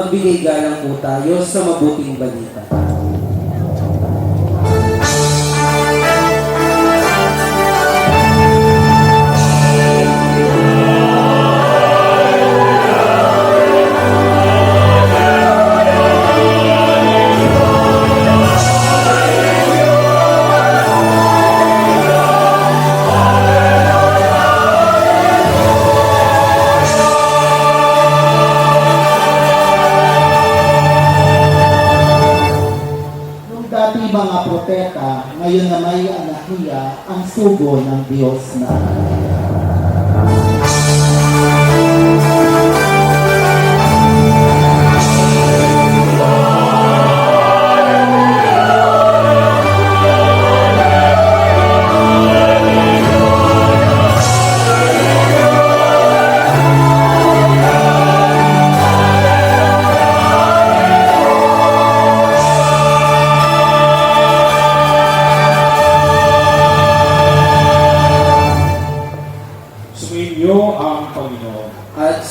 Magbigay galang po tayo sa mabuting balita. Dati mga propeta, ngayon na may anahiya ang sugo ng Diyos na. Sumainyo ang Panginoon. At